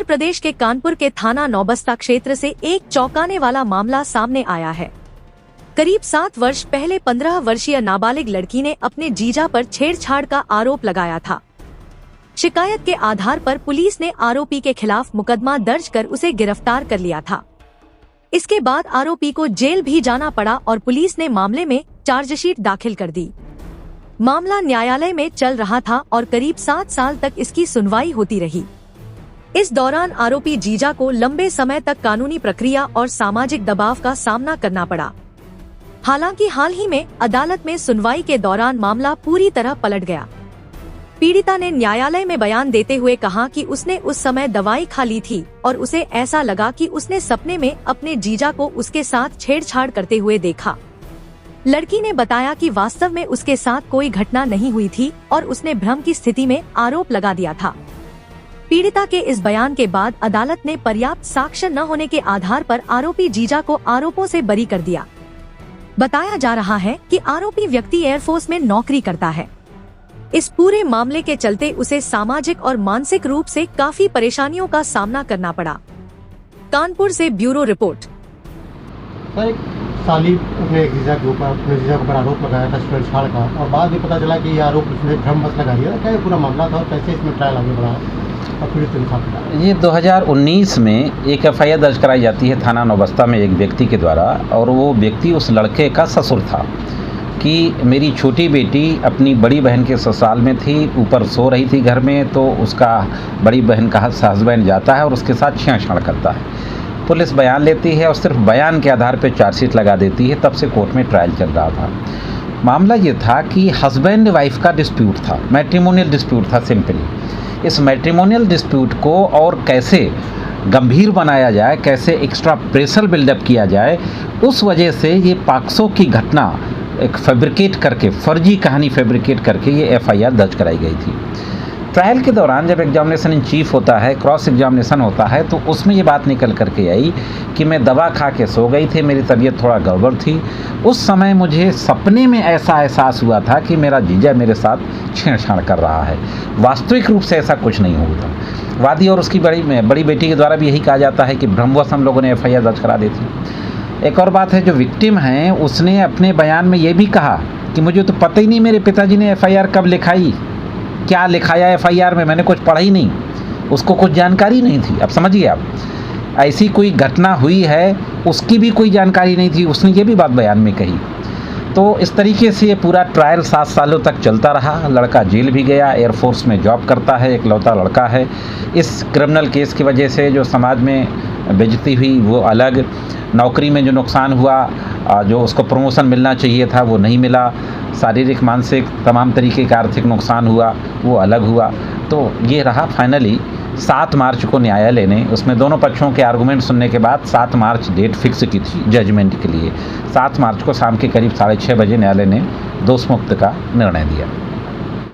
प्रदेश के कानपुर के थाना नौबस्ता क्षेत्र से एक चौंकाने वाला मामला सामने आया है। करीब 7 वर्ष पहले 15 वर्षीय नाबालिग लड़की ने अपने जीजा पर छेड़छाड़ का आरोप लगाया था। शिकायत के आधार पर पुलिस ने आरोपी के खिलाफ मुकदमा दर्ज कर उसे गिरफ्तार कर लिया था। इसके बाद आरोपी को जेल भी जाना पड़ा और पुलिस ने मामले में चार्जशीट दाखिल कर दी। मामला न्यायालय में चल रहा था और करीब 7 साल तक इसकी सुनवाई होती रही। इस दौरान आरोपी जीजा को लंबे समय तक कानूनी प्रक्रिया और सामाजिक दबाव का सामना करना पड़ा। हालांकि हाल ही में अदालत में सुनवाई के दौरान मामला पूरी तरह पलट गया। पीड़िता ने न्यायालय में बयान देते हुए कहा कि उसने उस समय दवाई खा ली थी और उसे ऐसा लगा कि उसने सपने में अपने जीजा को उसके साथ छेड़छाड़ करते हुए देखा। लड़की ने बताया कि वास्तव में उसके साथ कोई घटना नहीं हुई थी और उसने भ्रम की स्थिति में आरोप लगा दिया था। पीड़िता के इस बयान के बाद अदालत ने पर्याप्त साक्ष्य न होने के आधार पर आरोपी जीजा को आरोपों से बरी कर दिया। बताया जा रहा है कि आरोपी व्यक्ति एयरफोर्स में नौकरी करता है। इस पूरे मामले के चलते उसे सामाजिक और मानसिक रूप से काफी परेशानियों का सामना करना पड़ा। कानपुर से ब्यूरो रिपोर्ट। साली अपने जीजा के ऊपर आरोप लगाया था छेड़छाड़ का, और बाद में पता चला कि ये आरोप उसने भ्रम बस लगा दिया। क्या ये पूरा मामला था और कैसे इसमें ट्रायल आगे बढ़ा और पीड़ित इंसाफ? ये 2019 में एक एफआईआर दर्ज कराई जाती है थाना नौबस्ता में एक व्यक्ति के द्वारा, और वो व्यक्ति उस लड़के का ससुर था कि मेरी छोटी बेटी अपनी बड़ी बहन के ससुराल में थी, ऊपर सो रही थी घर में, तो उसका बड़ी बहन का हस्बैंड जाता है और उसके साथ छेड़छाड़ करता है। पुलिस बयान लेती है और सिर्फ बयान के आधार पर चार्जशीट लगा देती है। तब से कोर्ट में ट्रायल चल रहा था। मामला ये था कि हस्बैंड वाइफ का डिस्प्यूट था, मैट्रिमोनियल डिस्प्यूट था सिंपली। इस मैट्रिमोनियल डिस्प्यूट को और कैसे गंभीर बनाया जाए, कैसे एक्स्ट्रा प्रेशर बिल्डअप किया जाए, उस वजह से ये पॉक्सो की घटना एक फैब्रिकेट करके, फर्जी कहानी फैब्रिकेट करके ये एफआईआर दर्ज कराई गई थी। ट्रायल के दौरान जब एग्जामिनेशन इन चीफ होता है, क्रॉस एग्जामिनेशन होता है, तो उसमें ये बात निकल करके आई कि मैं दवा खा के सो गई थी, मेरी तबीयत थोड़ा गड़बड़ थी। उस समय मुझे सपने में ऐसा एहसास हुआ था कि मेरा जीजा मेरे साथ छेड़छाड़ कर रहा है। वास्तविक रूप से ऐसा कुछ नहीं हुआ था। वादी और उसकी बड़ी बेटी के द्वारा भी यही कहा जाता है कि भ्रमवश हम लोगों ने एफआईआर दर्ज करा दी थी। एक और बात है, जो विक्टिम हैं उसने अपने बयान में ये भी कहा कि मुझे तो पता ही नहीं मेरे पिताजी ने एफआईआर कब लिखाई, क्या लिखाया एफआईआर में, मैंने कुछ पढ़ा ही नहीं, उसको कुछ जानकारी नहीं थी। अब समझिए आप, ऐसी कोई घटना हुई है उसकी भी कोई जानकारी नहीं थी, उसने ये भी बात बयान में कही। तो इस तरीके से ये पूरा ट्रायल 7 सालों तक चलता रहा। लड़का जेल भी गया, एयरफोर्स में जॉब करता है, एकलौता लड़का है। इस क्रिमिनल केस की वजह से जो समाज में बेइज्जती हुई वो अलग, नौकरी में जो नुकसान हुआ, जो उसको प्रमोशन मिलना चाहिए था वो नहीं मिला, शारीरिक मानसिक तमाम तरीके का आर्थिक नुकसान हुआ वो अलग हुआ। तो ये रहा फाइनली 7 मार्च को न्यायालय ने, उसमें दोनों पक्षों के आर्गूमेंट सुनने के बाद 7 मार्च डेट फिक्स की थी जजमेंट के लिए। 7 मार्च को शाम के करीब 6:30 बजे न्यायालय ने दोषमुक्त का निर्णय दिया।